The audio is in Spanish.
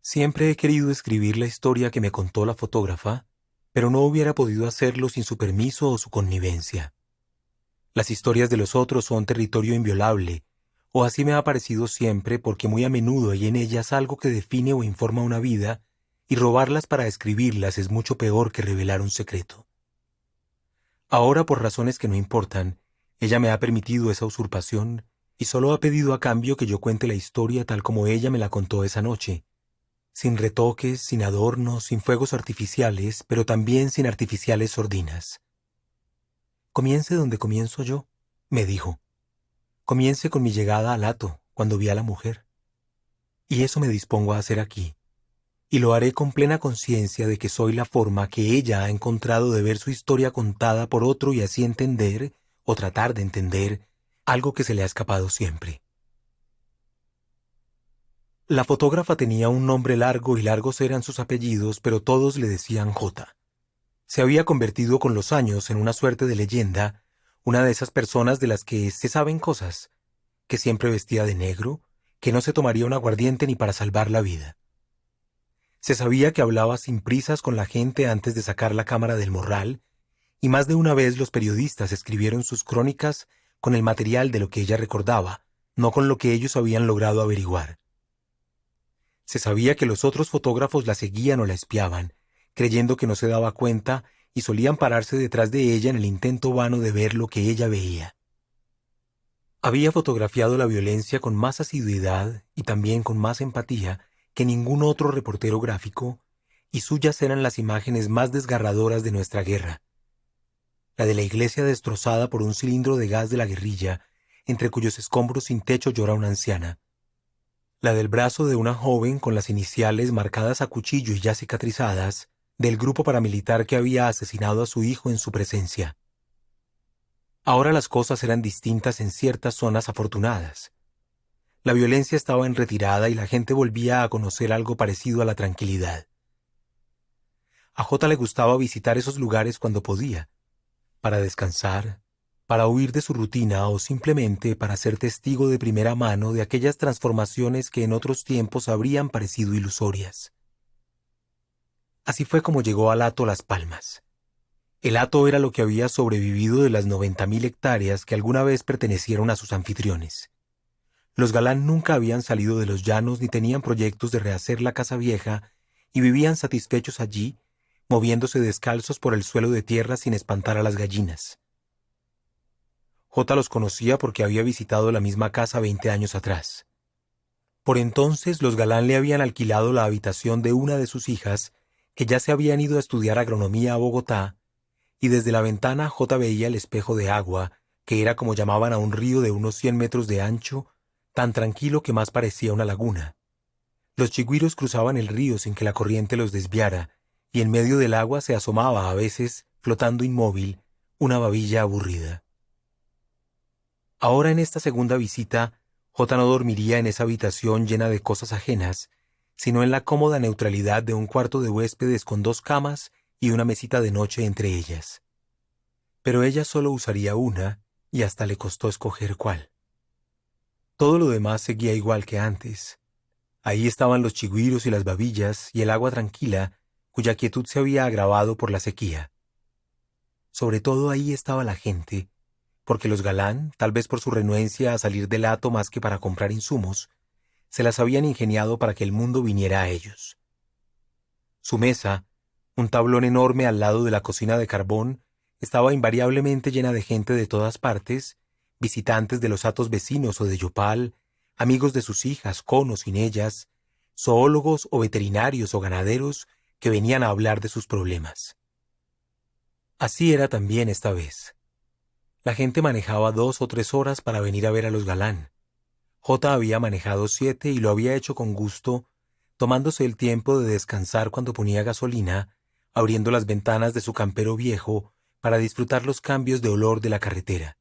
Siempre he querido escribir la historia que me contó la fotógrafa, pero no hubiera podido hacerlo sin su permiso o su connivencia. Las historias de los otros son territorio inviolable, o así me ha parecido siempre porque muy a menudo hay en ellas algo que define o informa una vida, y robarlas para escribirlas es mucho peor que revelar un secreto. Ahora, por razones que no importan, ella me ha permitido esa usurpación y solo ha pedido a cambio que yo cuente la historia tal como ella me la contó esa noche, sin retoques, sin adornos, sin fuegos artificiales, pero también sin artificiales sordinas. «Comience donde comienzo yo», me dijo. «Comience con mi llegada al hato, cuando vi a la mujer. Y eso me dispongo a hacer aquí. Y lo haré con plena conciencia de que soy la forma que ella ha encontrado de ver su historia contada por otro y así entender, o tratar de entender, algo que se le ha escapado siempre». La fotógrafa tenía un nombre largo y largos eran sus apellidos, pero todos le decían J. Se había convertido con los años en una suerte de leyenda, una de esas personas de las que se saben cosas, que siempre vestía de negro, que no se tomaría un aguardiente ni para salvar la vida. Se sabía que hablaba sin prisas con la gente antes de sacar la cámara del morral, y más de una vez los periodistas escribieron sus crónicas con el material de lo que ella recordaba, no con lo que ellos habían logrado averiguar. Se sabía que los otros fotógrafos la seguían o la espiaban, creyendo que no se daba cuenta, y solían pararse detrás de ella en el intento vano de ver lo que ella veía. Había fotografiado la violencia con más asiduidad y también con más empatía que ningún otro reportero gráfico, y suyas eran las imágenes más desgarradoras de nuestra guerra. La de la iglesia destrozada por un cilindro de gas de la guerrilla, entre cuyos escombros sin techo llora una anciana. La del brazo de una joven con las iniciales marcadas a cuchillo y ya cicatrizadas, del grupo paramilitar que había asesinado a su hijo en su presencia. Ahora las cosas eran distintas en ciertas zonas afortunadas. La violencia estaba en retirada y la gente volvía a conocer algo parecido a la tranquilidad. A J le gustaba visitar esos lugares cuando podía, para descansar, para huir de su rutina o simplemente para ser testigo de primera mano de aquellas transformaciones que en otros tiempos habrían parecido ilusorias. Así fue como llegó al hato Las Palmas. El hato era lo que había sobrevivido de las 90.000 hectáreas que alguna vez pertenecieron a sus anfitriones. Los Galán nunca habían salido de los llanos ni tenían proyectos de rehacer la casa vieja y vivían satisfechos allí, moviéndose descalzos por el suelo de tierra sin espantar a las gallinas. J los conocía porque había visitado la misma casa 20 años atrás. Por entonces los Galán le habían alquilado la habitación de una de sus hijas, que ya se habían ido a estudiar agronomía a Bogotá, y desde la ventana J veía el espejo de agua, que era como llamaban a un río de unos 100 metros de ancho, tan tranquilo que más parecía una laguna. Los chigüiros cruzaban el río sin que la corriente los desviara, y en medio del agua se asomaba a veces, flotando inmóvil, una babilla aburrida. Ahora en esta segunda visita, J no dormiría en esa habitación llena de cosas ajenas, sino en la cómoda neutralidad de un cuarto de huéspedes con 2 camas y una mesita de noche entre ellas. Pero ella solo usaría una, y hasta le costó escoger cuál. Todo lo demás seguía igual que antes. Ahí estaban los chigüiros y las babillas y el agua tranquila, cuya quietud se había agravado por la sequía. Sobre todo ahí estaba la gente, porque los Galán, tal vez por su renuencia a salir del hato más que para comprar insumos, se las habían ingeniado para que el mundo viniera a ellos. Su mesa, un tablón enorme al lado de la cocina de carbón, estaba invariablemente llena de gente de todas partes, visitantes de los hatos vecinos o de Yopal, amigos de sus hijas, con o sin ellas, zoólogos o veterinarios o ganaderos que venían a hablar de sus problemas. Así era también esta vez. La gente manejaba 2 o 3 horas para venir a ver a los Galán. J había manejado 7 y lo había hecho con gusto, tomándose el tiempo de descansar cuando ponía gasolina, abriendo las ventanas de su campero viejo para disfrutar los cambios de olor de la carretera.